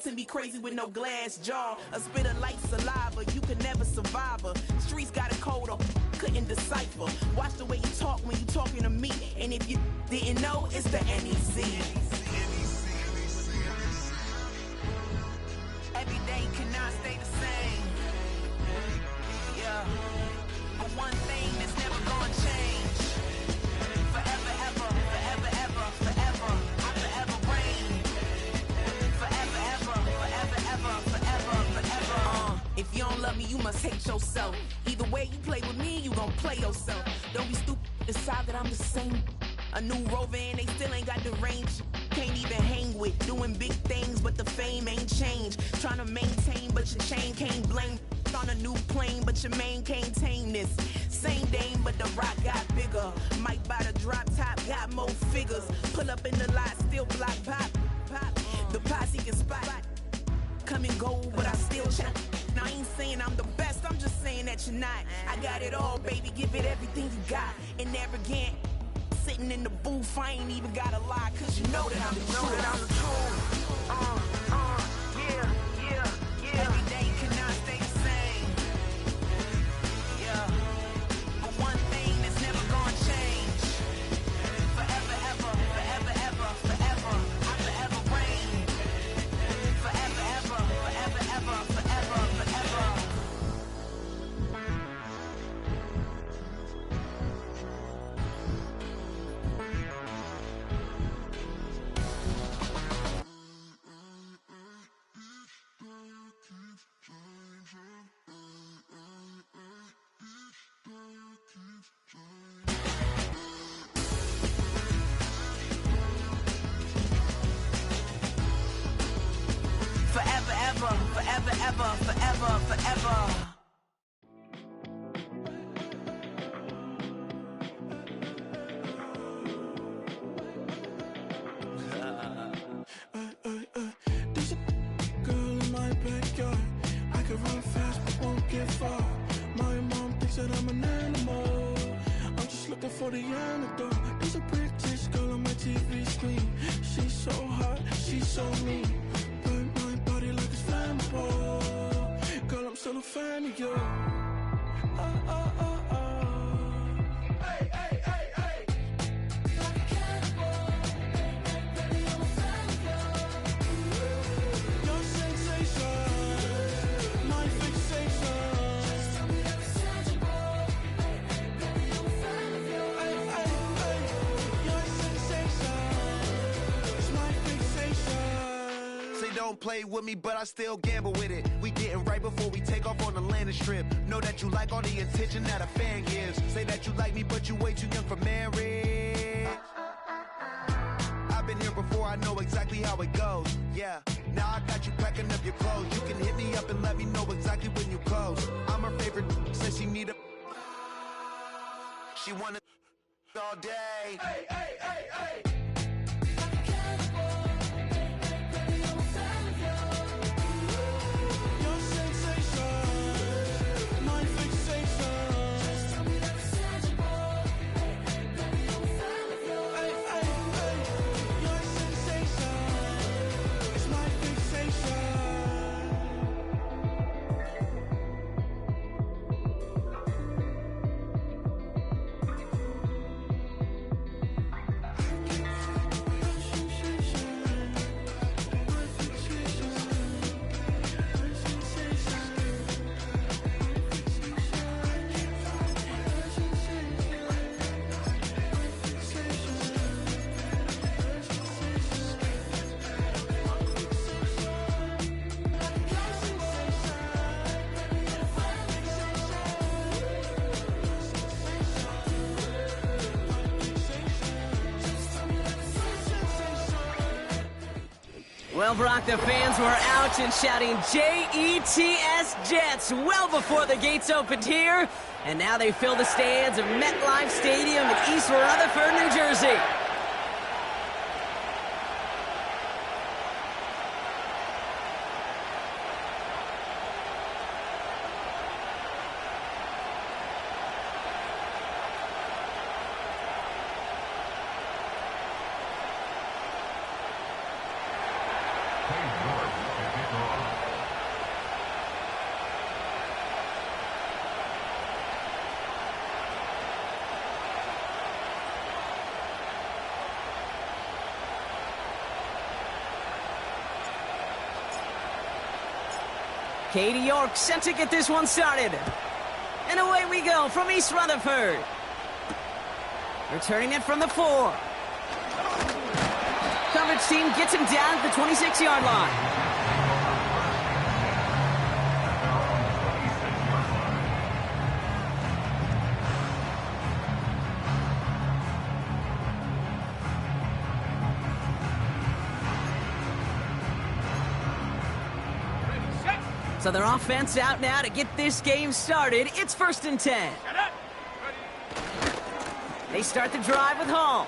and be crazy with no glass jaw. A spit of light saliva, you could never survive her. Streets got a code of couldn't decipher. Watch the way you talk when you talking to me. And if you didn't know, it's the NEC. Every day cannot stay the same. Yeah. But one thing that's never gonna change. Forever, ever, forever, ever, forever. I forever reign. Forever, ever, forever, ever, forever, forever. If you don't love me, you must hate yourself. Either way you play with me, you gon' play yourself. Don't be stupid, decide that I'm the same. A new Rover and they still ain't got the range. Can't even hang with, doing big things, but the fame ain't changed. Trying to maintain, but your chain can't blame. On a new plane, but your main can't tame this. Same dame, but the rock got bigger. Might buy the drop top, got more figures. Pull up in the lot, still block pop. The posse can spot. Come and go, but I still check. Now I ain't saying I'm the best, I'm just saying that you're not. I got it all, baby, give it everything you got. And arrogant, sitting in the booth, I ain't even gotta lie, cause you know that I'm the truth. Yeah. Every day cannot stay the same. Yeah. But one thing that's never gonna change. Forever, ever, forever, ever, forever. I forever reign. Forever, ever, forever, ever, forever, forever. Forever, ever, forever, ever, forever, forever. There's a girl in my backyard. I can run fast but won't get far. My mom thinks that I'm an animal. I'm just looking for the antidote. There's a British girl on my TV screen. She's so hot, she's so mean. Burn my body like it's flammable. Girl, I'm still a fan of you. Hey, hey, hey, hey. Like a cannibal. Baby, I'm a fan of you. Your sensation, my fixation. Just tell me that it's tangible. Baby, I'm a fan of you. Hey, hey, hey. Your sensation is my fixation. Say don't play with me, but I still gamble with it. We getting right before we take off on the landing strip. Know that you like all the attention that a fan gives. Say that you like me, but you way too young for marriage. I've been here before, I know exactly how it goes. Yeah, now I got you packing up your clothes. You can hit me up and let me know exactly when you close. I'm her favorite, says she need a. She wanna all day. Hey, hey, hey, hey. Your sensation, my fixation. Just tell me that it's tangible. Baby, I'm a fan of you. Hey, hey, hey. Your sensation is my fixation. Well, Brock, the fans were out and shouting J-E-T-S Jets well before the gates opened here. And now they fill the stands of MetLife Stadium in East Rutherford, New Jersey. Katie York set to get this one started. And away we go from East Rutherford. Returning it from the 4. Coverage team gets him down at the 26-yard line. So their offense out now to get this game started. It's 1st and 10. They start the drive with Hall.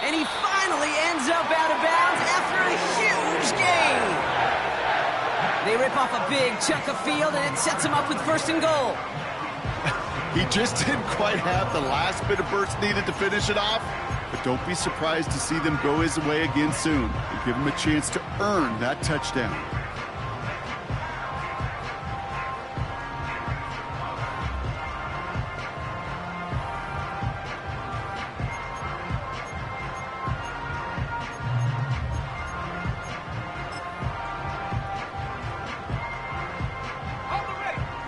And he finally ends up out of bounds after a huge gain. They rip off a big chunk of field, and it sets him up with 1st and goal. He just didn't quite have the last bit of burst needed to finish it off, but don't be surprised to see them go his way again soon and give him a chance to earn that touchdown.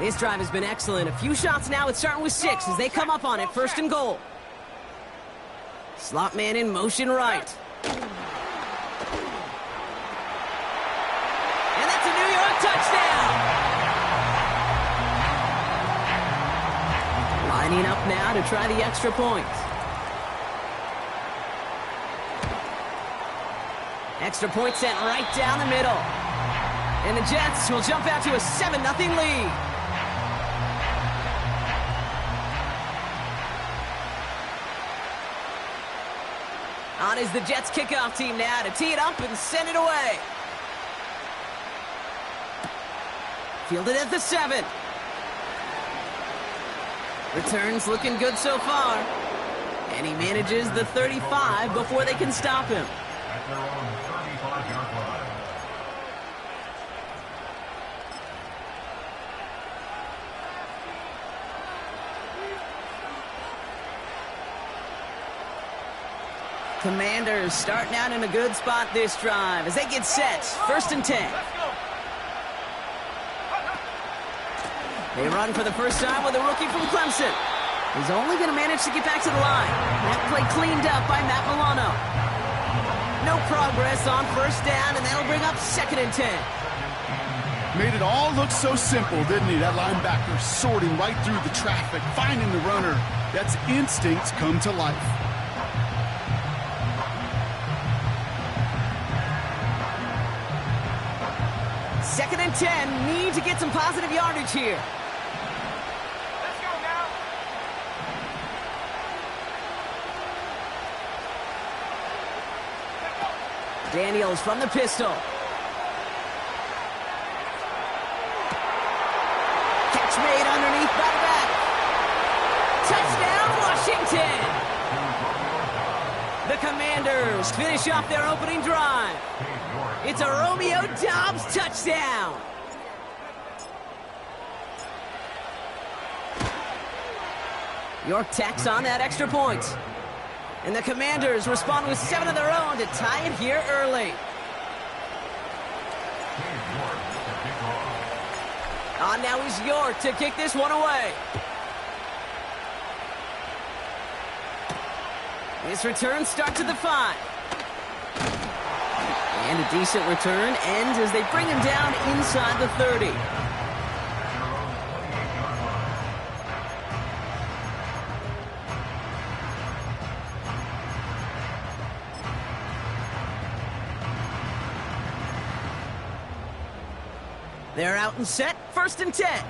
This drive has been excellent. A few shots now. It's starting with 6 as they come up on it. 1st and goal. Slot man in motion right. And that's a New York touchdown. Lining up now to try the extra point. Extra point sent right down the middle. And the Jets will jump out to a 7-0 lead. On is the Jets kickoff team now to tee it up and send it away. Fielded at the 7. Returns looking good so far. And he manages the 35 before they can stop him. At their own 35-yard line. Commanders starting out in a good spot this drive as they get set. 1st and 10. They run for the first time with a rookie from Clemson. He's only going to manage to get back to the line. That play cleaned up by Matt Milano. No progress on 1st down, and that'll bring up 2nd and 10. Made it all look so simple, didn't he? That linebacker sorting right through the traffic, finding the runner. That's instincts come to life. Second and 10, need to get some positive yardage here. Let's go now. Daniels from the pistol. Catch made underneath by the back. Touchdown, Washington! The Commanders finish off their opening drive. It's a Romeo Doubs touchdown. York tacks on that extra point. And the Commanders respond with 7 of their own to tie it here early. On now is York to kick this one away. This return starts at the 5. And a decent return ends as they bring him down inside the 30. They're out and set. 1st and 10.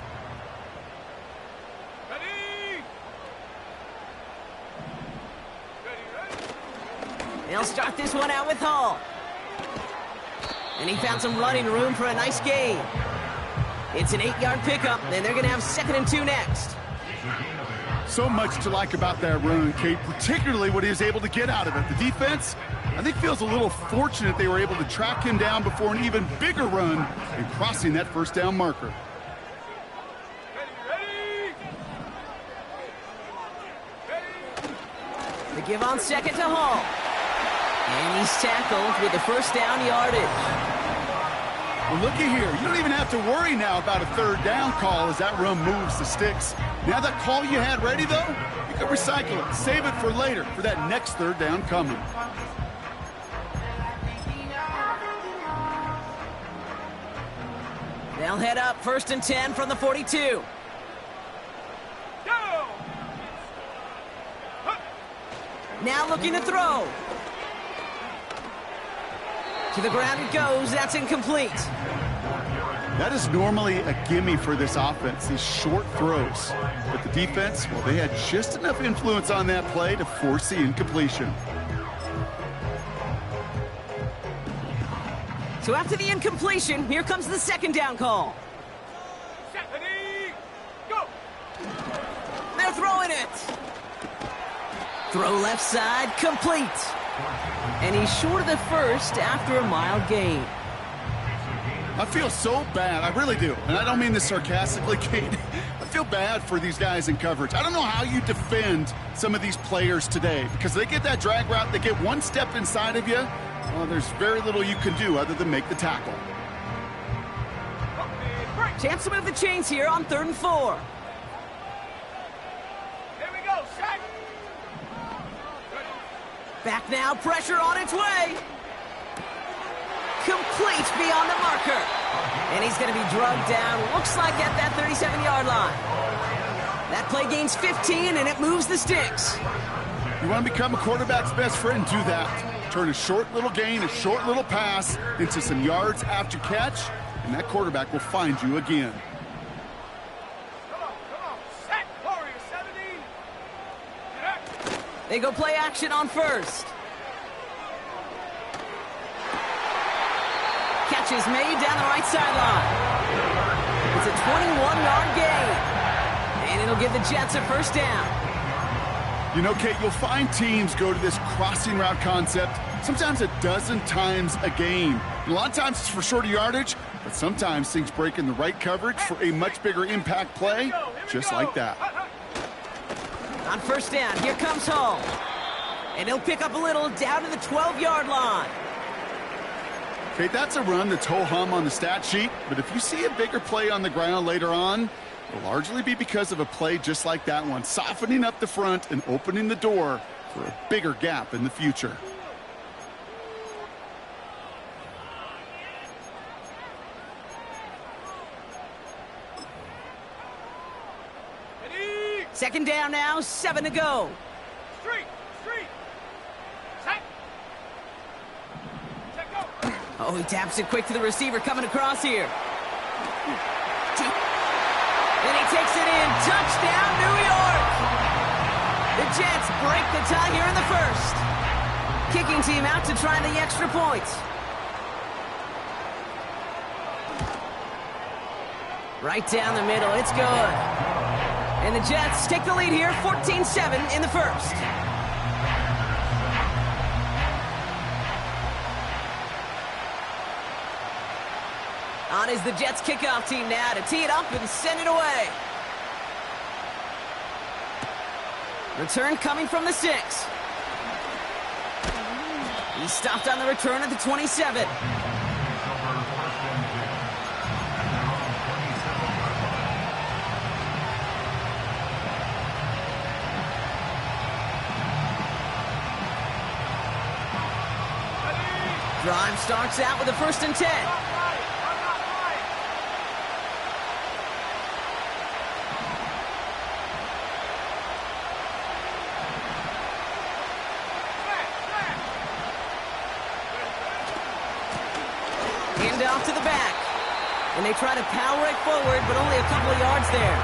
They'll start this one out with Hall. And he found some running room for a nice gain. It's an 8-yard pickup, and they're going to have 2nd and 2 next. So much to like about that run, Kate, particularly what he was able to get out of it. The defense, I think, feels a little fortunate they were able to track him down before an even bigger run and crossing that 1st down marker. The The give on second to Hall. And he's tackled with the first down yardage. Well, looky here. You don't even have to worry now about a third down call as that run moves the sticks. Now that call you had ready, though, you can recycle it. Save it for later for that next third down coming. They'll head up 1st and 10 from the 42. Now looking to throw. To the ground it goes. That's incomplete. That is normally a gimme for this offense, these short throws. But the defense, well, they had just enough influence on that play to force the incompletion. So after the incompletion, here comes the second down call. Go. They're throwing it. Throw left side, complete. And he's short of the first after a mile gain. I feel so bad. I really do. And I don't mean this sarcastically, Kate. I feel bad for these guys in coverage. I don't know how you defend some of these players today because they get that drag route, they get one step inside of you. Well, there's very little you can do other than make the tackle. Chance to move the chains here on 3rd and 4. Here we go, set. Back now, pressure on its way. Complete beyond the marker. And he's going to be drugged down, looks like at that 37-yard line. That play gains 15, and it moves the sticks. You want to become a quarterback's best friend, do that. Turn a short little gain, a short little pass into some yards after catch, and that quarterback will find you again. Come on. Set, Warrior 17. Get up. They go play action on 1st. Catch is made down the right sideline. It's a 21-yard gain. And it'll give the Jets a first down. You know, Kate, you'll find teams go to this crossing route concept sometimes a dozen times a game. And a lot of times it's for shorter yardage, but sometimes things break in the right coverage for a much bigger impact play, just like that. On 1st down, here comes Hall. And he'll pick up a little down to the 12-yard line. Kate, that's a run that's ho-hum on the stat sheet, but if you see a bigger play on the ground later on, it'll largely be because of a play just like that one, softening up the front and opening the door for a bigger gap in the future. Second down now, 7 to go. Street. Set. Go. Oh, he taps it quick to the receiver coming across here. And he takes it in. Touchdown, New York! The Jets break the tie here in the first. Kicking team out to try the extra point. Right down the middle. It's good. And the Jets take the lead here, 14-7 in the first. On is the Jets kickoff team now to tee it up and send it away. Return coming from the 6. He's stopped on the return at the 27. Drive starts out with a 1st and 10. Hand off to the back. And they try to power it forward, but only a couple of yards there.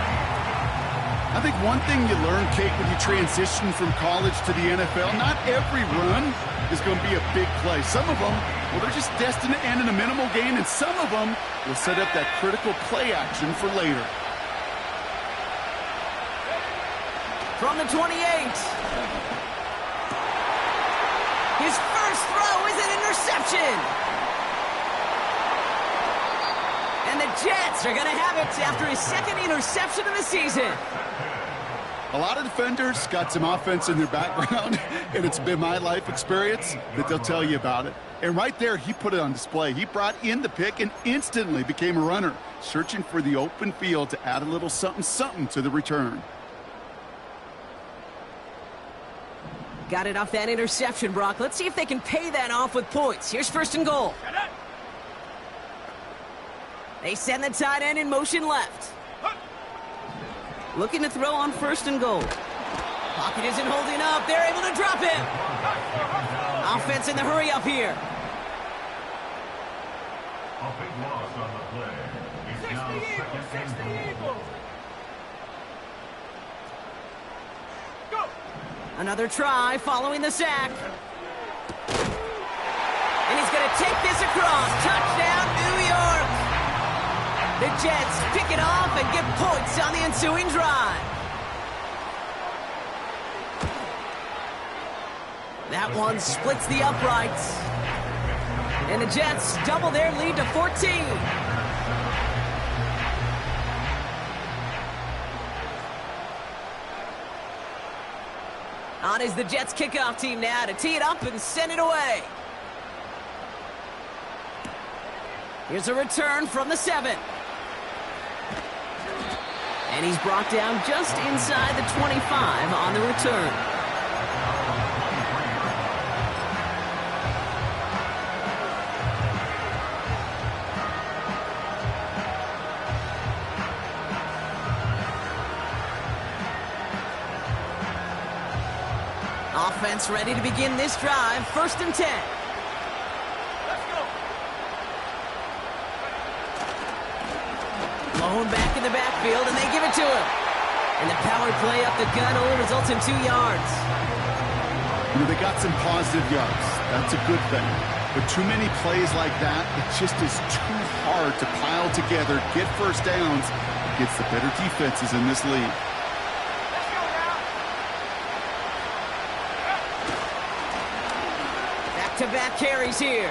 I think one thing you learn, Kate, when you transition from college to the NFL, not every run is going to be a big play. Some of them, well, they're just destined to end in a minimal gain, and some of them will set up that critical play action for later. From the 28. His first throw is an interception. And the Jets are going to have it after his second interception of the season. A lot of defenders got some offense in their background, and it's been my life experience that they'll tell you about it. And right there, he put it on display. He brought in the pick and instantly became a runner, searching for the open field to add a little something-something to the return. Got it off that interception, Brock. Let's see if they can pay that off with points. Here's 1st and goal. They send the tight end in motion left. Looking to throw on 1st and goal. Pocket isn't holding up. They're able to drop him. Offense in the hurry up here. A big loss on the play. It's now 2nd and goal. Go! Another try following the sack. And he's going to take this across. Touchdown, New York. The Jets pick it off and get points on the ensuing drive. That one splits the uprights. And the Jets double their lead to 14. On is the Jets kickoff team now to tee it up and send it away. Here's a return from the 7. And he's brought down just inside the 25 on the return. Offense ready to begin this drive. 1st and 10. Let's go! Blown back in the backfield, and they give it to him. And the power play up the gun only results in 2 yards. You know, they got some positive yards. That's a good thing. But too many plays like that, it just is too hard to pile together, get 1st downs against the better defenses in this league. Let's go now! Back-to-back carries here.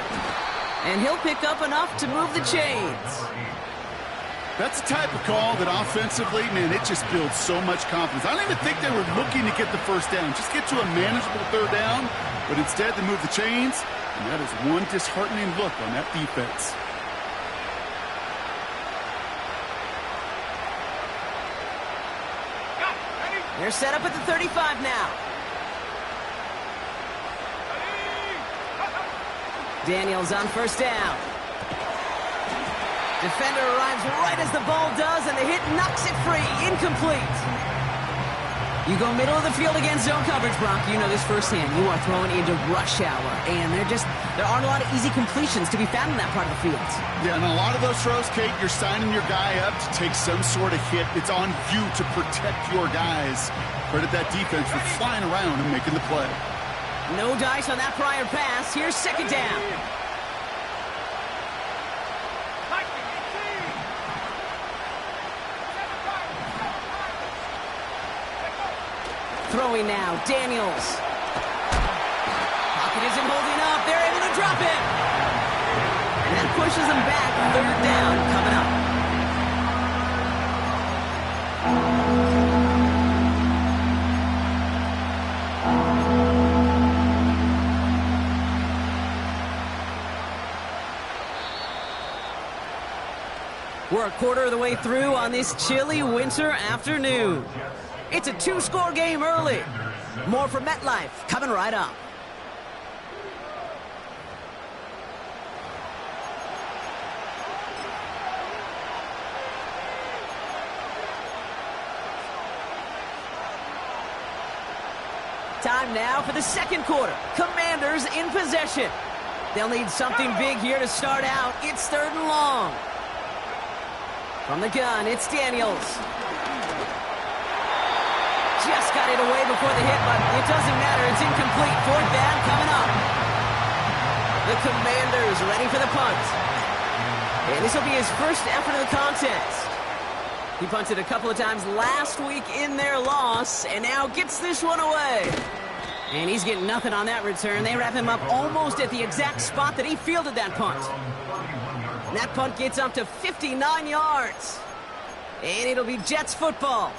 And he'll pick up enough to move the chains. That's the type of call that offensively, man, it just builds so much confidence. I don't even think they were looking to get the 1st down. Just get to a manageable 3rd down. But instead, they move the chains. And that is one disheartening look on that defense. Got it! Ready? They're set up at the 35 now. Daniels on 1st down. Defender arrives right as the ball does, and the hit knocks it free. Incomplete. You go middle of the field against zone coverage, Brock. You know this firsthand. You are throwing into rush hour, and there aren't a lot of easy completions to be found in that part of the field. Yeah, and a lot of those throws, Kate, you're signing your guy up to take some sort of hit. It's on you to protect your guys. Credit that defense for flying around and making the play. No dice on that prior pass. Here's 2nd down. Throwing now, Daniels. Pocket isn't holding up. They're able to drop it. And that pushes them back. 3rd down coming up. We're a quarter of the way through on this chilly winter afternoon. It's a 2-score game early. More from MetLife coming right up. Time now for the 2nd quarter. Commanders in possession. They'll need something big here to start out. It's 3rd and long. From the gun, it's Daniels. Just got it away before the hit, but it doesn't matter. It's incomplete. 4th down coming up. The Commanders ready for the punt. And this will be his first effort of the contest. He punted a couple of times last week in their loss, and now gets this one away. And he's getting nothing on that return. They wrap him up almost at the exact spot that he fielded that punt. And that punt gets up to 59 yards. And it'll be Jets football.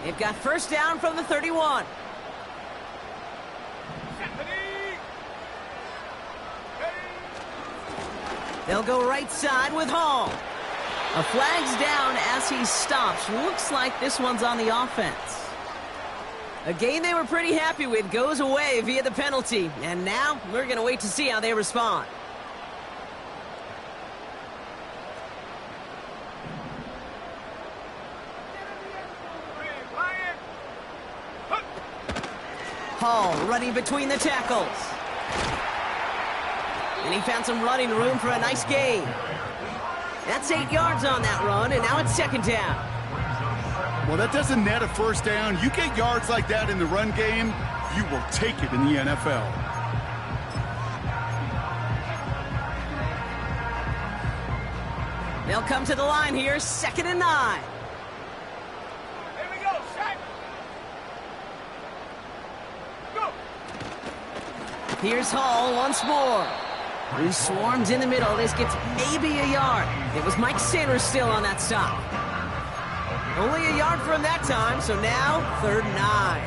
They've got first down from the 31. They'll go right side with Hall. A flag's down as he stops. Looks like this one's on the offense. A game they were pretty happy with goes away via the penalty. And now we're going to wait to see how they respond. Hall running between the tackles. And he found some running room for a nice gain. That's 8 yards on that run, and now it's second down. Well, that doesn't net a first down. You get yards like that in the run game, you will take it in the NFL. They'll come to the line here, 2nd and 9. Here we go, set. Go. Here's Hall once more. He swarms in the middle. This gets maybe a yard. It was Mike Sanders still on that stop. Only a yard from that time, so now 3rd and 9.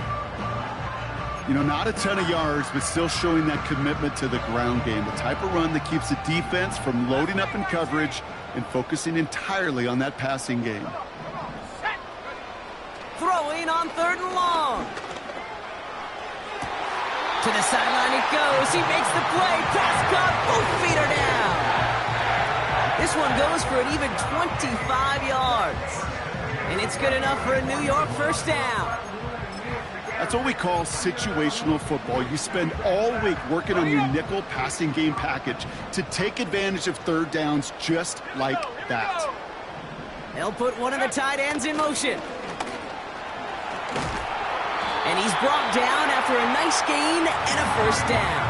You know, not a ton of yards, but still showing that commitment to the ground game. The type of run that keeps the defense from loading up in coverage and focusing entirely on that passing game. Throwing on 3rd and long. To the sideline it goes. He makes the play. Pass caught. Both feet are down. This one goes for an even 25 yards. And it's good enough for a New York first down. That's what we call situational football. You spend all week working on your nickel passing game package to take advantage of 3rd downs just like that. They'll put one of the tight ends in motion. And he's brought down after a nice gain and a first down.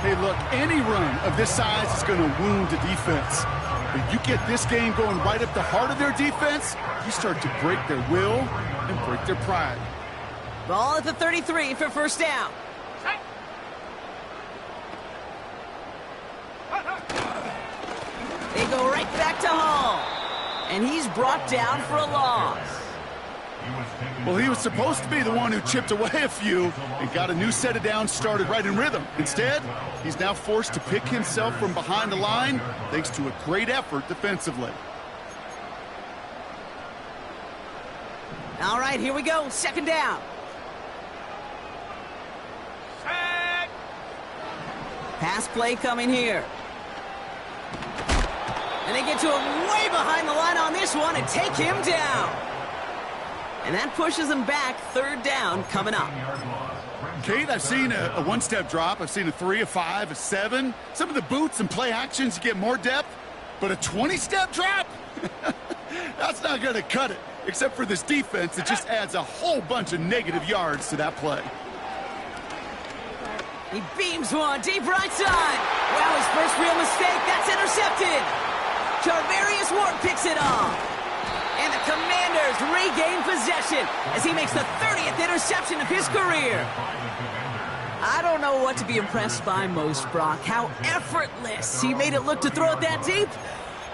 Hey, look, any run of this size is going to wound the defense. But you get this game going right up the heart of their defense, you start to break their will and break their pride. Ball at the 33 for first down. They go right back to Hall. And he's brought down for a loss. Well, he was supposed to be the one who chipped away a few and got a new set of downs started right in rhythm. Instead, he's now forced to pick himself from behind the line thanks to a great effort defensively. All right, here we go. 2nd down. Set. Pass play coming here. And they get to him way behind the line on this one and take him down. And that pushes them back. 3rd down coming up. Kate, I've seen a one-step drop. I've seen a 3, a 5, a 7. Some of the boots and play actions get more depth. But a 20-step drop? That's not going to cut it. Except for this defense, it just adds a whole bunch of negative yards to that play. He beams one deep right side. Well, his first real mistake. That's intercepted. Charvarius Ward picks it off. And the Commanders regain possession as he makes the 30th interception of his career. I don't know what to be impressed by most, Brock. How effortless he made it look to throw it that deep,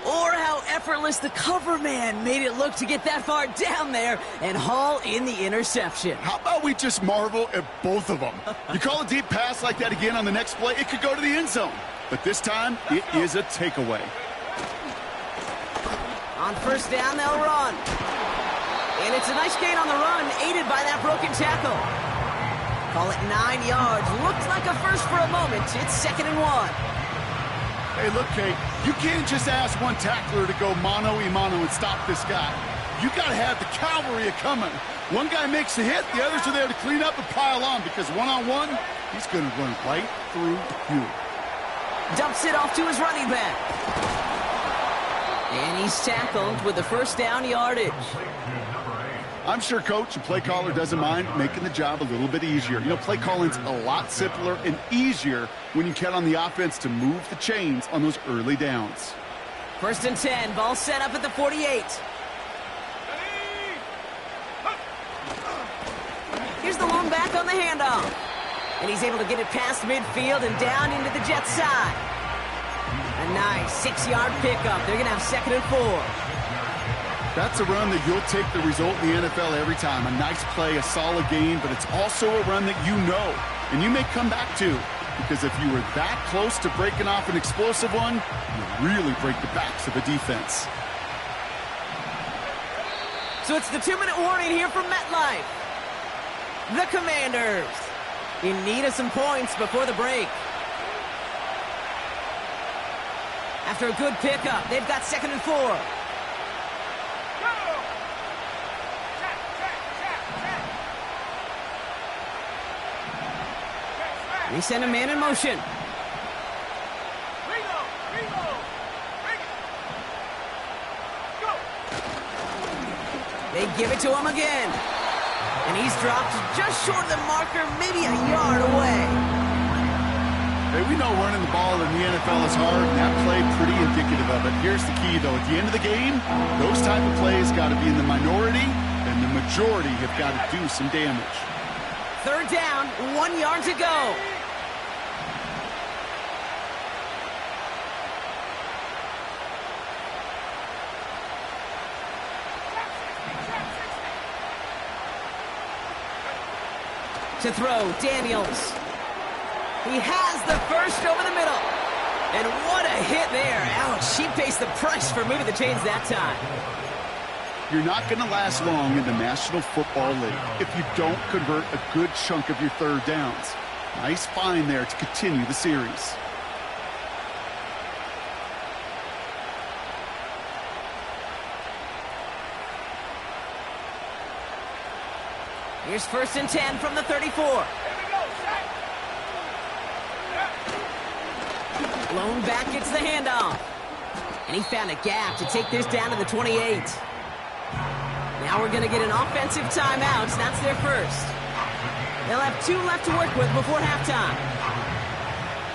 or how effortless the cover man made it look to get that far down there and haul in the interception. How about we just marvel at both of them? You call a deep pass like that again on the next play, it could go to the end zone. But this time, it is a takeaway. On first down, they'll run. And it's a nice gain on the run, aided by that broken tackle. Call it 9 yards. Looked like a first for a moment. It's 2nd and 1. Hey, look, Kate, you can't just ask one tackler to go mano-a-mano and stop this guy. You got to have the cavalry coming. One guy makes a hit, the others are there to clean up and pile on, because one-on-one, he's going to run right through you. Dumps it off to his running back. And he's tackled with the first down yardage. I'm sure coach and play caller doesn't mind making the job a little bit easier. You know, play calling's a lot simpler and easier when you count on the offense to move the chains on those early downs. 1st and 10, ball set up at the 48. Here's the long back on the handoff. And he's able to get it past midfield and down into the Jets side. A nice 6-yard pickup. They're going to have 2nd and 4. That's a run that you'll take the result in the NFL every time. A nice play, a solid game, but it's also a run that you know and you may come back to, because if you were that close to breaking off an explosive one, you really break the backs of a defense. So it's the 2-minute warning here from MetLife. The Commanders in need of some points before the break. After a good pickup, they've got 2nd and 4. They send a man in motion. They give it to him again. And he's dropped just short of the marker, maybe a yard away. Hey, we know running the ball in the NFL is hard, and that play pretty indicative of it. Here's the key, though. At the end of the game, those type of plays got to be in the minority, and the majority have got to do some damage. 3rd down, 1 yard to go. To throw, Daniels. He has the first over the middle. And what a hit there. Ouch, he pays the price for moving the chains that time. You're not going to last long in the National Football League if you don't convert a good chunk of your 3rd downs. Nice find there to continue the series. Here's 1st and 10 from the 34. Blown back gets the handoff. And he found a gap to take this down to the 28. Now we're going to get an offensive timeout. That's their first. They'll have 2 left to work with before halftime.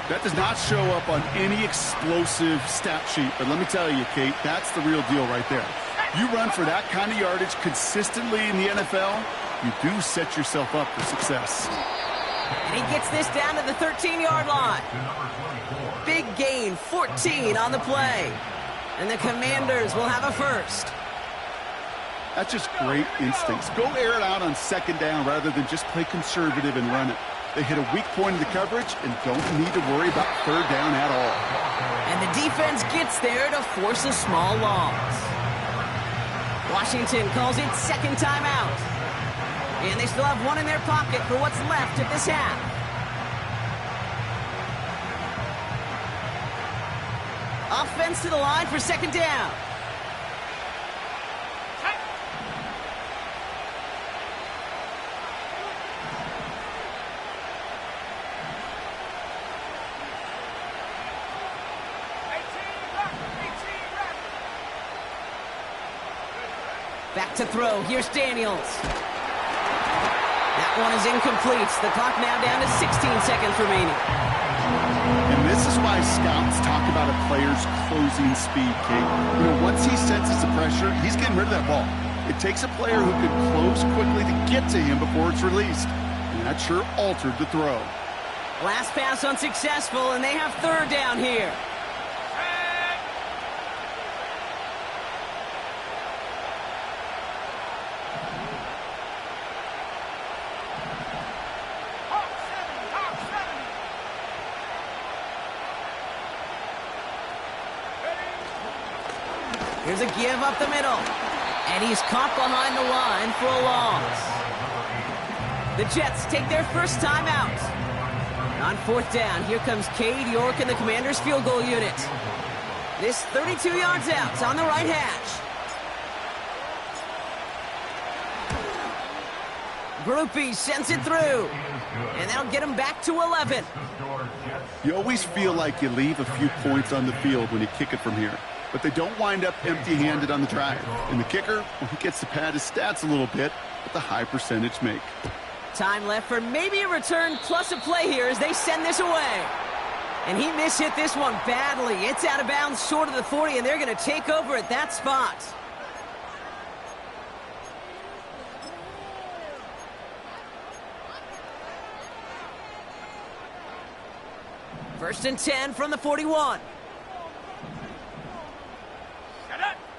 That does not show up on any explosive stat sheet. But let me tell you, Kate, that's the real deal right there. You run for that kind of yardage consistently in the NFL, you do set yourself up for success. And he gets this down to the 13-yard line. Big gain, 14 on the play. And the Commanders will have a first. That's just great instincts. Go air it out on 2nd down rather than just play conservative and run it. They hit a weak point in the coverage and don't need to worry about 3rd down at all. And the defense gets there to force a small loss. Washington calls it 2nd timeout. And they still have 1 in their pocket for what's left of this half. Offense to the line for 2nd down. Back to throw. Here's Daniels. That one is incomplete. The clock now down to 16 seconds remaining. And this is why scouts talk about a player's closing speed, Kate. You know, once he senses the pressure, he's getting rid of that ball. It takes a player who can close quickly to get to him before it's released. And that sure altered the throw. Last pass unsuccessful, and they have 3rd down here. Here's a give up the middle. And he's caught behind the line for a loss. The Jets take their first timeout. On 4th down, here comes Cade York and the Commanders' field goal unit. This 32 yards out on the right hash. Groupie sends it through. And that'll get him back to 11. You always feel like you leave a few points on the field when you kick it from here. But they don't wind up empty-handed on the drive. And the kicker, well, he gets to pad his stats a little bit with the high percentage make. Time left for maybe a return plus a play here as they send this away. And he mishit this one badly. It's out of bounds short of the 40, and they're going to take over at that spot. First and 10 from the 41.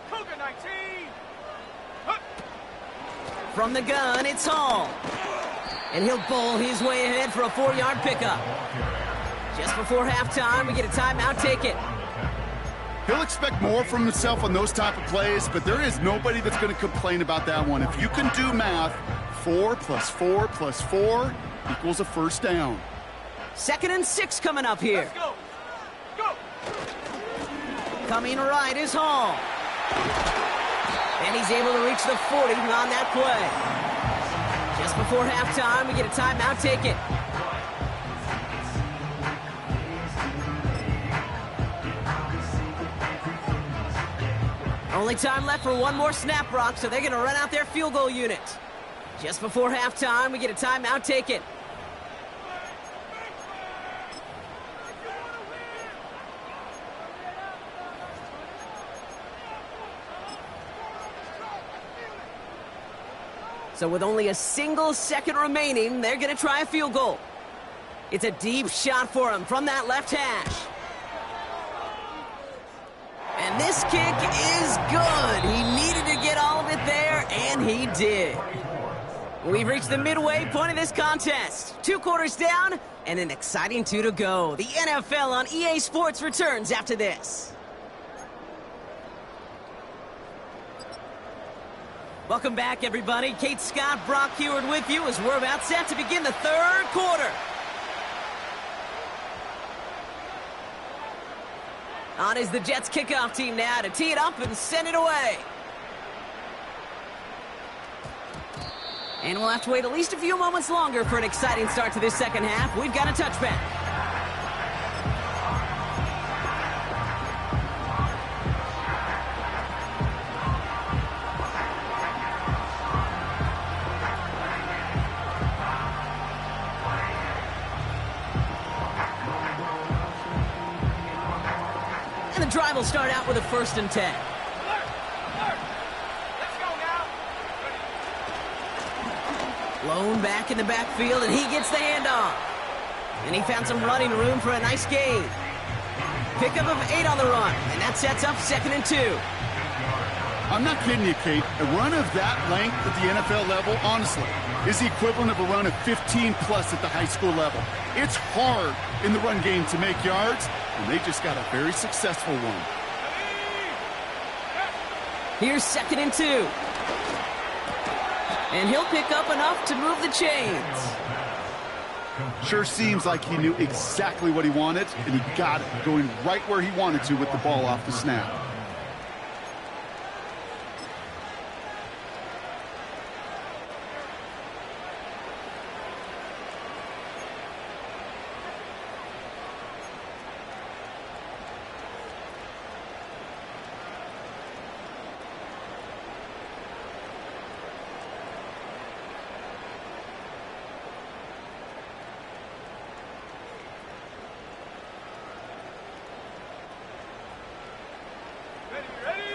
Cougar 19. From the gun, it's Hall. And he'll bowl his way ahead for a 4-yard pickup. Just before halftime, we get a timeout. Take it. He'll expect more from himself on those type of plays, but there is nobody that's going to complain about that one. If you can do math, 4 plus 4 plus 4 equals a first down. 2nd and 6 coming up here. Let's go. Go. Coming right is Hall. And he's able to reach the 40 on that play. Just before halftime, we get a timeout. Take it. Only time left for one more snap, Brock, so they're going to run out their field goal unit. Just before halftime, we get a timeout. Take it. So with only a single second remaining, they're going to try a field goal. It's a deep shot for him from that left hash. And this kick is good. He needed to get all of it there, and he did. We've reached the midway point of this contest. 2 quarters down, and an exciting 2 to go. The NFL on EA Sports returns after this. Welcome back, everybody. Kate Scott, Brock Huard with you as we're about set to begin the 3rd quarter. On is the Jets kickoff team now to tee it up and send it away. And we'll have to wait at least a few moments longer for an exciting start to this second half. We've got a touchback. And the drive will start out with a 1st and 10. Let's go now. Lone back in the backfield, and he gets the handoff. And he found some running room for a nice gain. Pickup of 8 on the run, and that sets up 2nd and 2. I'm not kidding you, Kate. A run of that length at the NFL level, honestly, is the equivalent of a run of 15-plus at the high school level. It's hard in the run game to make yards, and they just got a very successful one. Here's 2nd and 2. And he'll pick up enough to move the chains. Sure seems like he knew exactly what he wanted, and he got it, going right where he wanted to with the ball off the snap.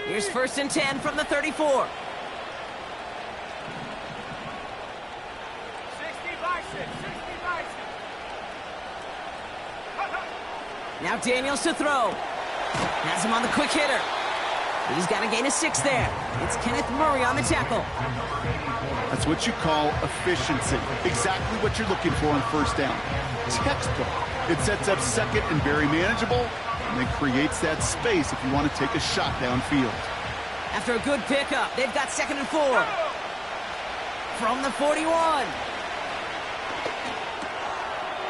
Here's 1st and 10 from the 34. 60 by 6. 60 by 6. Now Daniels to throw. Has him on the quick hitter. He's got a gain of 6 there. It's Kenneth Murray on the tackle. That's what you call efficiency. Exactly what you're looking for on 1st down. Textbook. It sets up 2nd and very manageable, and then creates that space if you want to take a shot downfield. After a good pickup, they've got 2nd and 4. From the 41.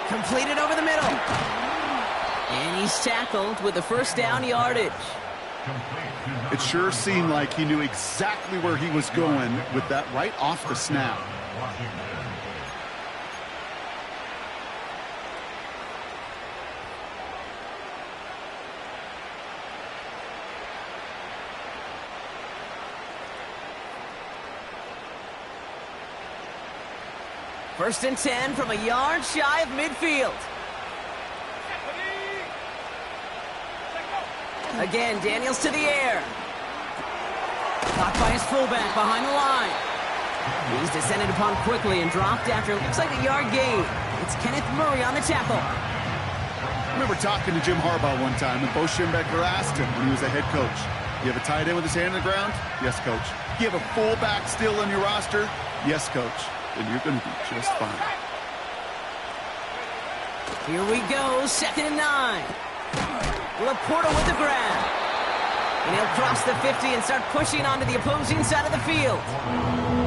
Completed over the middle. And he's tackled with the 1st down yardage. It sure seemed like he knew exactly where he was going with that right off the snap. First and 10 from a yard shy of midfield. Again, Daniels to the air. Caught by his fullback behind the line. He's descended upon quickly and dropped after it looks like a yard gain. It's Kenneth Murray on the tackle. I remember talking to Jim Harbaugh one time, and Bo Schembechler asked him when he was a head coach, "You have a tight end with his hand on the ground?" "Yes, coach." "You have a fullback still on your roster?" Yes, Coach. Then you're going to be just fine. Here we go, 2nd and 9. Laporta with the grab. And he'll cross the 50 and start pushing onto the opposing side of the field.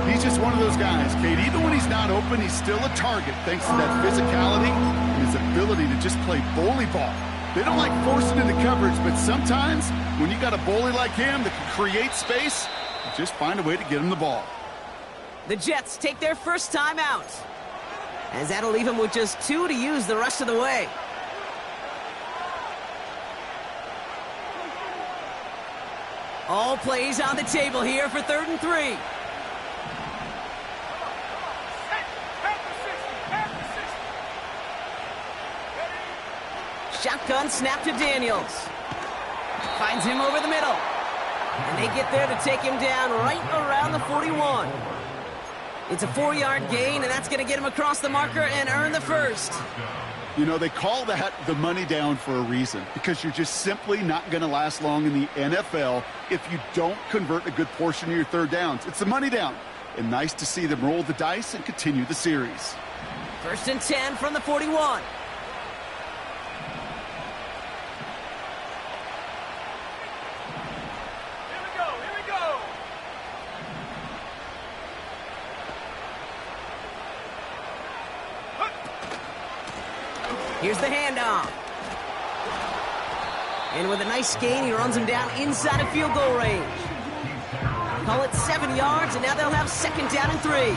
He's just one of those guys, Kate. Even when he's not open, he's still a target thanks to that physicality and his ability to just play bully ball. They don't like forcing into coverage, but sometimes when you got a bully like him that can create space, you just find a way to get him the ball. The Jets take their first time out, as that'll leave him with just 2 to use the rest of the way. All plays on the table here for 3rd and 3. Shotgun snap to Daniels. Finds him over the middle. And they get there to take him down right around the 41. It's a 4-yard gain, and that's going to get him across the marker and earn the first. You know, they call that the money down for a reason, because you're just simply not going to last long in the NFL if you don't convert a good portion of your 3rd downs. It's the money down. And nice to see them roll the dice and continue the series. 1st and 10 from the 41. Here's the handoff. And with a nice gain, he runs him down inside of field goal range. Call it 7 yards, and now they'll have 2nd down and 3.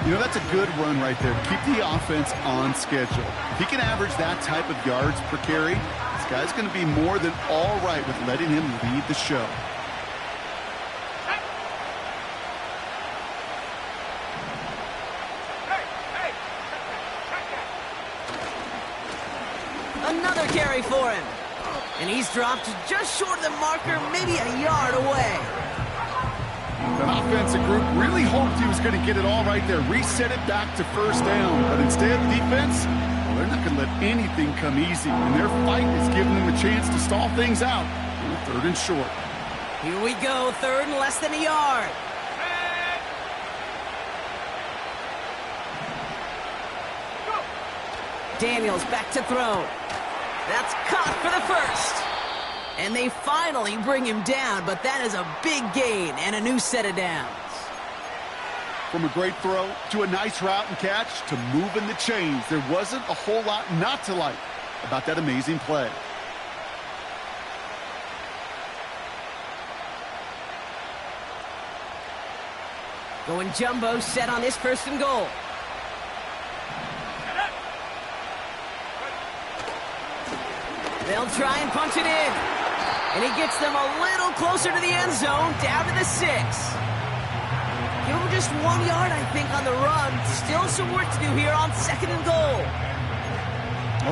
You know, that's a good run right there. Keep the offense on schedule. If he can average that type of yards per carry, this guy's going to be more than all right with letting him lead the show. Another carry for him. And he's dropped just short of the marker, maybe a yard away. The offensive group really hoped he was going to get it all right there, reset it back to 1st down. But instead, the defense, well, they're not going to let anything come easy. And their fight is giving them a chance to stall things out. 3rd and short. Here we go, 3rd and less than a yard. Daniels back to throw. That's caught for the first. And they finally bring him down, but that is a big gain and a new set of downs. From a great throw to a nice route and catch to moving the chains, there wasn't a whole lot not to like about that amazing play. Going jumbo set on this 1st and goal. They'll try and punch it in. And he gets them a little closer to the end zone, down to the 6. Give him just 1 yard, I think, on the run. Still some work to do here on 2nd and goal.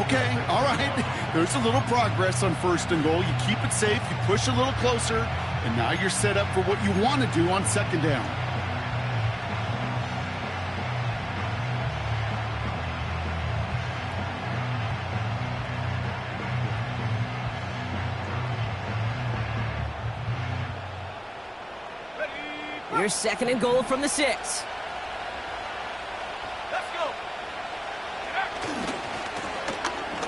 Okay, all right. There's a little progress on 1st and goal. You keep it safe, you push a little closer, and now you're set up for what you want to do on 2nd down. Here's 2nd and goal from the 6. Let's go.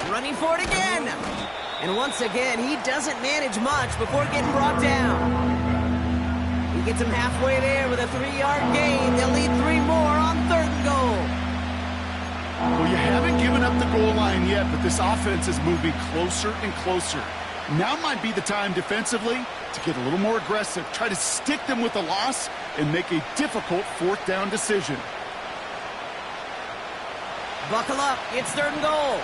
Running for it again. And once again, he doesn't manage much before getting brought down. He gets him halfway there with a 3-yard gain. They'll need 3 more on 3rd and goal. Well, you haven't given up the goal line yet, but this offense is moving closer and closer. Now might be the time defensively to get a little more aggressive, try to stick them with a loss, and make a difficult 4th down decision. Buckle up, it's 3rd and goal.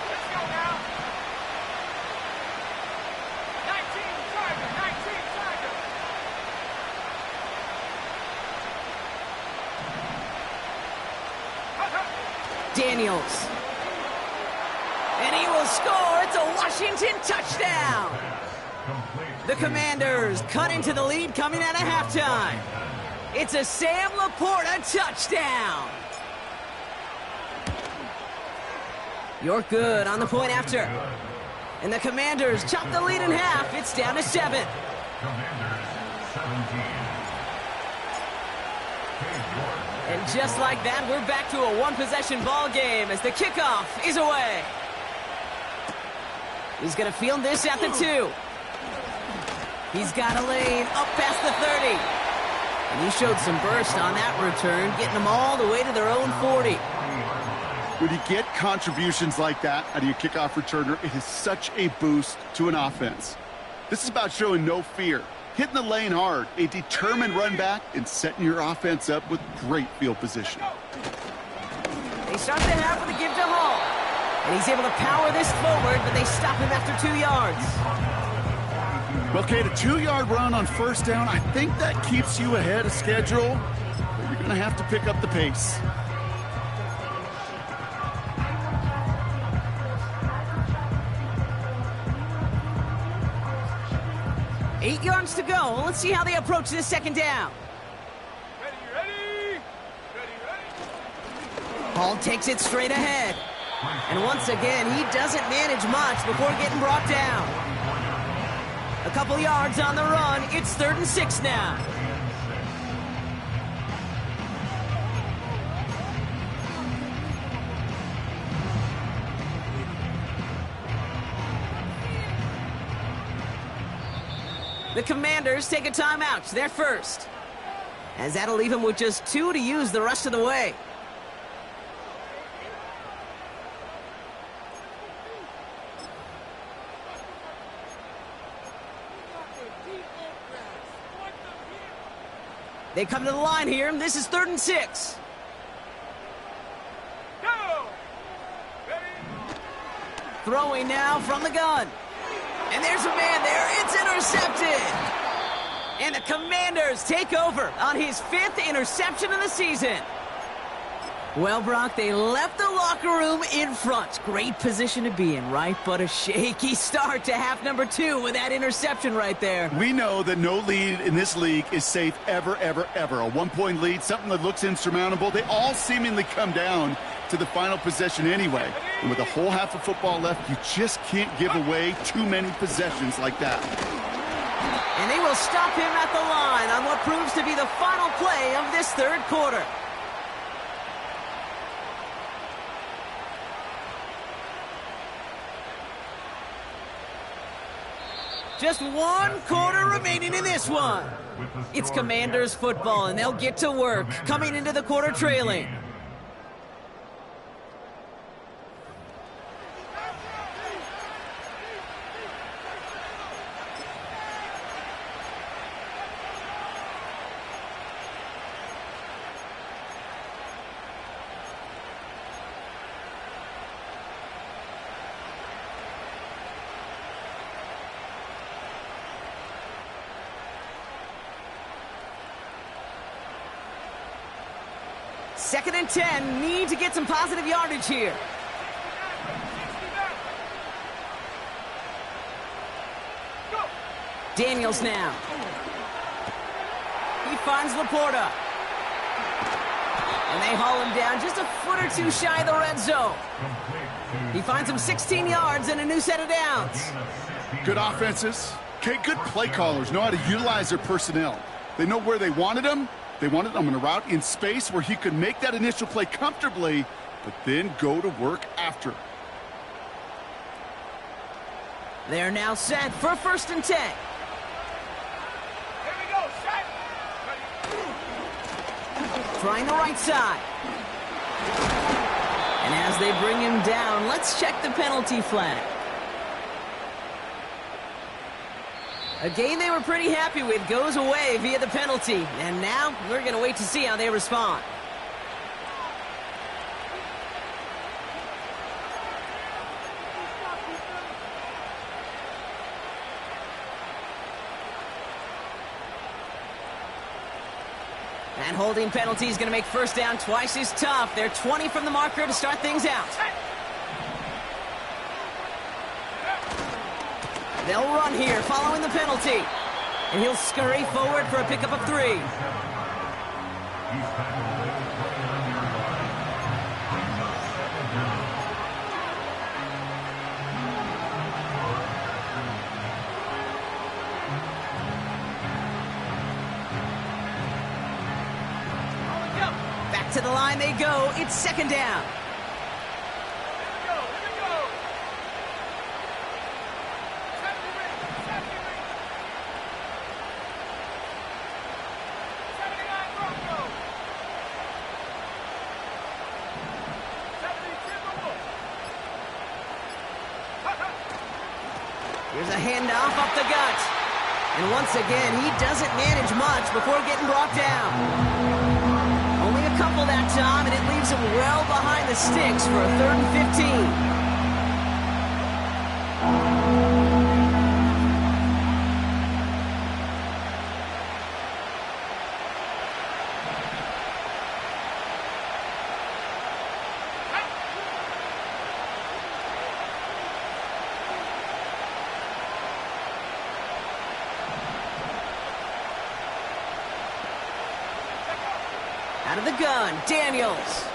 Let's go now. 19 Tiger, 19 Tiger. Daniels. And he will score. It's a Washington touchdown. The Commanders cut into the lead coming out of halftime. It's a Sam Laporta touchdown. York good on the point after. And the Commanders chop the lead in half. It's down to 7. Commanders 17. And just like that, we're back to a one-possession ball game as the kickoff is away. He's going to field this at the 2. He's got a lane up past the 30. And he showed some burst on that return, getting them all the way to their own 40. When you get contributions like that out of your kickoff returner, it is such a boost to an offense. This is about showing no fear, hitting the lane hard, a determined run back, and setting your offense up with great field position. They start the half with a give to Hall. And he's able to power this forward, but they stop him after 2 yards. Well, Kate, a 2-yard run on first down, I think that keeps you ahead of schedule, but you're going to have to pick up the pace. Eight yards to go. Let's see how they approach this second down. Ready. Hall takes it straight ahead. And once again, he doesn't manage much before getting brought down. A couple yards on the run. It's 3rd and 6 now. The Commanders take a timeout. They're first. As that'll leave him with just 2 to use the rest of the way. They come to the line here. This is 3rd and 6. Go! Ready? Throwing now from the gun. And there's a man there. It's intercepted. And the Commanders take over on his 5th interception of the season. Well, Brock, they left the locker room in front. Great position to be in, right? But a shaky start to half number 2 with that interception right there. We know that no lead in this league is safe ever, ever, ever. A 1-point lead, something that looks insurmountable. They all seemingly come down to the final possession anyway. And with a whole half of football left, you just can't give away too many possessions like that. And they will stop him at the line on what proves to be the final play of this 3rd quarter. Just 1 quarter remaining in this one. It's Commanders football, and they'll get to work, coming into the quarter trailing. Second and 10, need to get some positive yardage here. Daniels now. He finds Laporta. And they haul him down just a foot or 2 shy of the red zone. He finds him 16 yards and a new set of downs. Good offenses. Okay, good play callers know how to utilize their personnel. They know where they wanted them. They wanted him in a route in space where he could make that initial play comfortably, but then go to work after. They're now set for 1st and 10. Here we go, set! Trying the right side. And as they bring him down, let's check the penalty flag. A game they were pretty happy with goes away via the penalty. And now we're going to wait to see how they respond. That holding penalty is going to make first down twice as tough. They're 20 from the marker to start things out. They'll run here following the penalty. And he'll scurry forward for a pickup of 3. To the line they go. It's second down. Here's a handoff up the gut. And once again, he doesn't manage much before getting brought down. Only a couple that time, and it leaves him well behind the sticks for a 3rd and 15. Out of the gun, Daniels.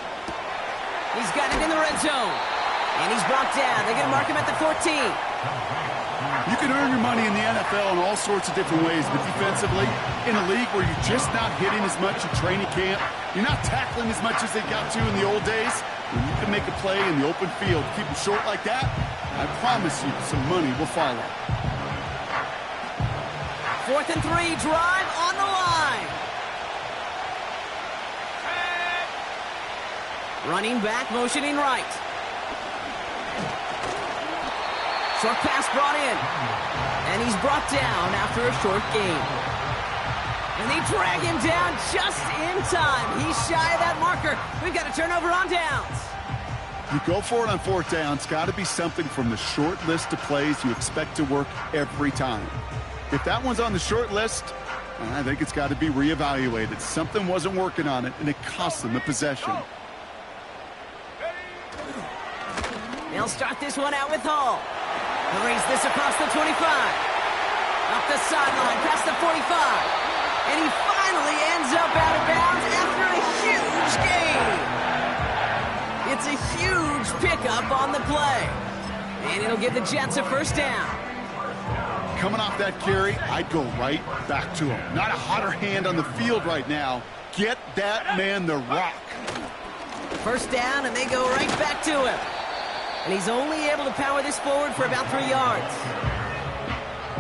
He's got it in the red zone. And he's brought down. They're going to mark him at the 14. You can earn your money in the NFL in all sorts of different ways, but defensively, in a league where you're just not hitting as much in training camp, you're not tackling as much as they got to in the old days, when you can make a play in the open field, keep them short like that, I promise you some money will follow. 4th and 3, drive on the line. Running back, motioning right. Short pass brought in. And he's brought down after a short gain. And they drag him down just in time. He's shy of that marker. We've got a turnover on downs. You go for it on 4th down. It's got to be something from the short list of plays you expect to work every time. If that one's on the short list, I think it's got to be reevaluated. Something wasn't working on it, and it cost them the possession. They'll start this one out with Hall. He'll raise this across the 25. Up the sideline, past the 45. And he finally ends up out of bounds after a huge gain. It's a huge pickup on the play. And it'll give the Jets a 1st down. Coming off that carry, I'd go right back to him. Not a hotter hand on the field right now. Get that man the rock. 1st down, and they go right back to him. And he's only able to power this forward for about 3 yards.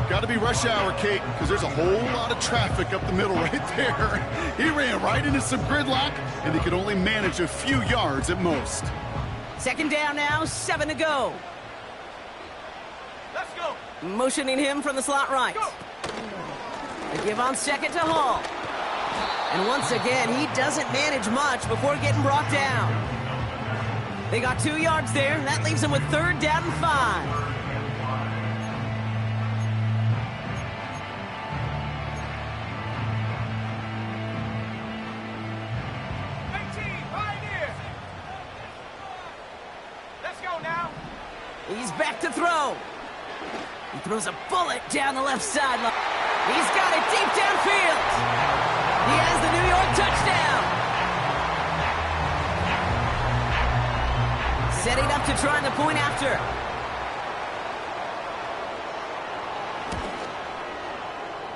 Got to be rush hour, Kate, because there's a whole lot of traffic up the middle right there. He ran right into some gridlock, and he could only manage a few yards at most. 2nd down now, 7 to go. Let's go. Motioning him from the slot right. Go. They give on 2nd to Hall. And once again, he doesn't manage much before getting brought down. They got 2 yards there. That leaves them with 3rd down and 5. Right here. Let's go now. He's back to throw. He throws a bullet down the left sideline. He's got it deep downfield. He has the New York touchdown. Setting up to try the point after.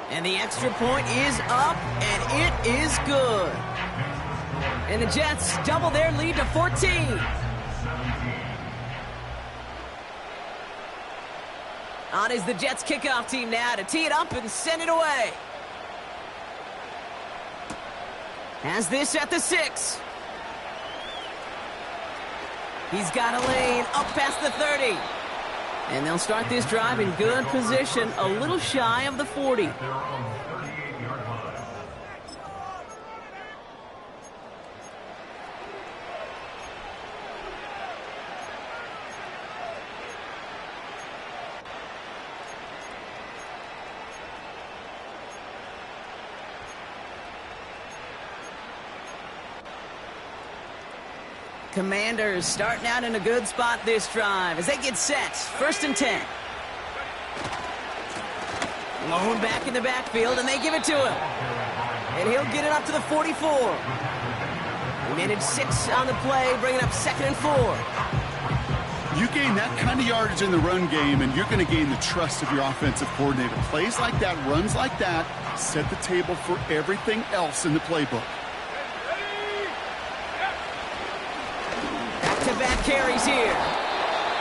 And the extra point is up, and it is good. And the Jets double their lead to 14. On is the Jets kickoff team now to tee it up and send it away. Has this at the 6. He's got a lane up past the 30. And they'll start this drive in good position, a little shy of the 40. They're on the 38-yard line. Commanders starting out in a good spot this drive as they get set. 1st and 10. Lone back in the backfield, and they give it to him. And he'll get it up to the 44. He managed 6 on the play, bringing up 2nd and 4. You gain that kind of yardage in the run game, and you're going to gain the trust of your offensive coordinator. Plays like that, runs like that, set the table for everything else in the playbook. carries here.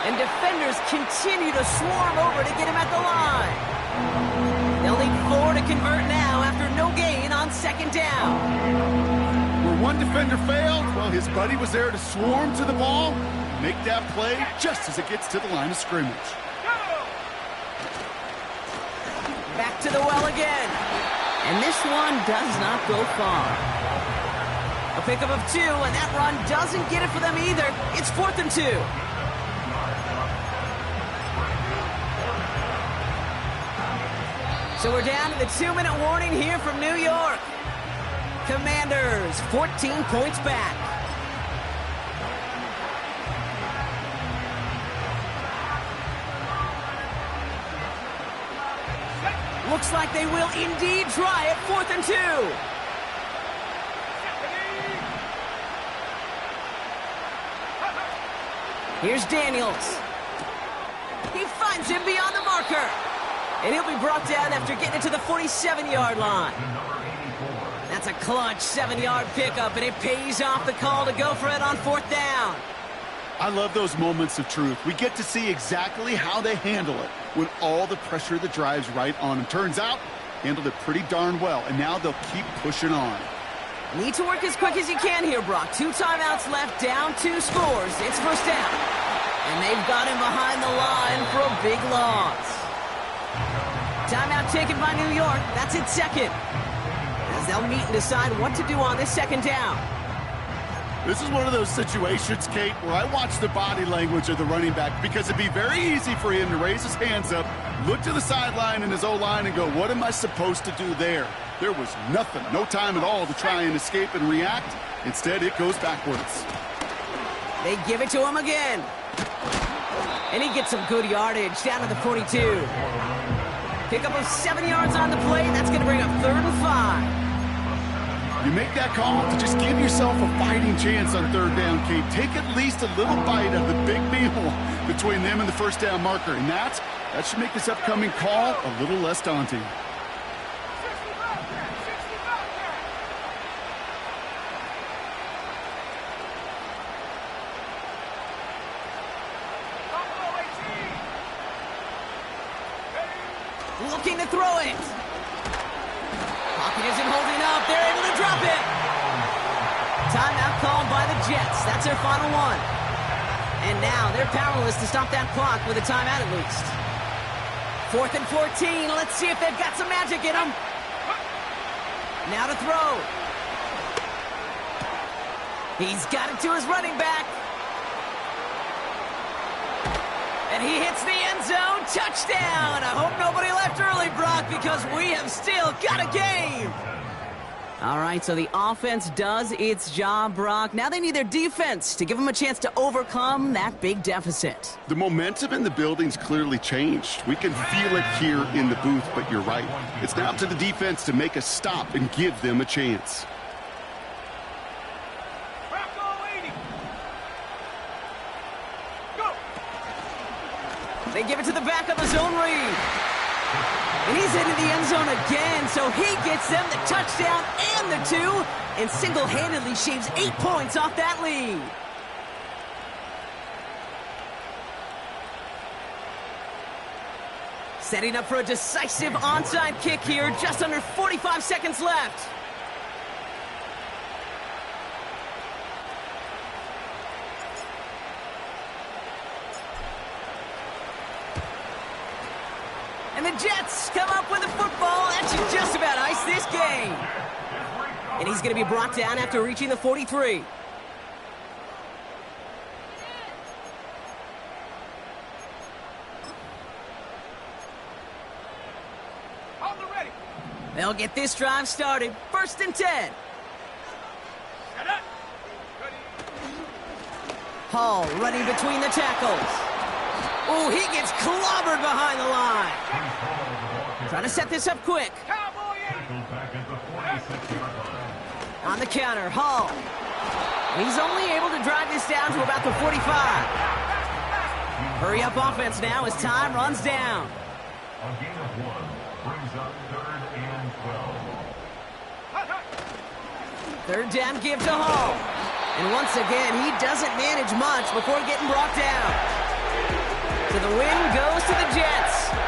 And defenders continue to swarm over to get him at the line. They'll need 4 to convert now after no gain on second down. Where one defender failed, well, his buddy was there to swarm to the ball, make that play just as it gets to the line of scrimmage. Back to the well again. And this one does not go far. A pickup of 2, and that run doesn't get it for them either. It's 4th and 2. So we're down to the 2-minute warning here from New York. Commanders, 14 points back. Looks like they will indeed try it. 4th and 2. Here's Daniels. He finds him beyond the marker. And he'll be brought down after getting it to the 47-yard line. That's a clutch 7-yard pickup, and it pays off the call to go for it on 4th down. I love those moments of truth. We get to see exactly how they handle it when all the pressure that drives right on them. Turns out, handled it pretty darn well, and now they'll keep pushing on. Need to work as quick as you can here, Brock. 2 timeouts left, down 2 scores. It's 1st down. And they've got him behind the line for a big loss. Timeout taken by New York. That's its 2nd. As they'll meet and decide what to do on this 2nd down. This is one of those situations, Kate, where I watch the body language of the running back because it'd be very easy for him to raise his hands up, look to the sideline in his O-line and go, what am I supposed to do there? There was nothing, no time at all to try and escape and react. Instead, it goes backwards. They give it to him again. And he gets some good yardage down to the 42. Pickup of 7 yards on the play. That's going to bring up 3rd and 5. You make that call to just give yourself a fighting chance on 3rd down, Kate. Take at least a little bite of the big meal between them and the 1st down marker. And that should make this upcoming call a little less daunting. Looking to throw it. Pocket isn't holding up. They're able to drop it. Timeout called by the Jets. That's their final one. And now they're powerless to stop that clock with a timeout at least. 4th and 14. Let's see if they've got some magic in them. Now to throw. He's got it to his running back. And he hits the end zone. Touchdown. I hope nobody left early, Brock, because we have still got a game. All right, so the offense does its job, Brock. Now they need their defense to give them a chance to overcome that big deficit. The momentum in the building's clearly changed. We can feel it here in the booth, but you're right. It's now up to the defense to make a stop and give them a chance. They give it to the back of the zone read. And he's into the end zone again, so he gets them the touchdown and the 2, and single-handedly shaves 8 points off that lead. Setting up for a decisive onside kick here, just under 45 seconds left. And the Jets come up with a football that should just about ice this game. And he's going to be brought down after reaching the 43. They'll get this drive started. 1st and 10. Hall running between the tackles. Oh, he gets clobbered behind the line. Trying to set this up quick. On the counter, Hall. He's only able to drive this down to about the 45. Hurry up offense now as time runs down. A gain of 1 brings up 3rd and 12. 3rd down give to Hall. And once again, he doesn't manage much before getting brought down. So the win goes to the Jets.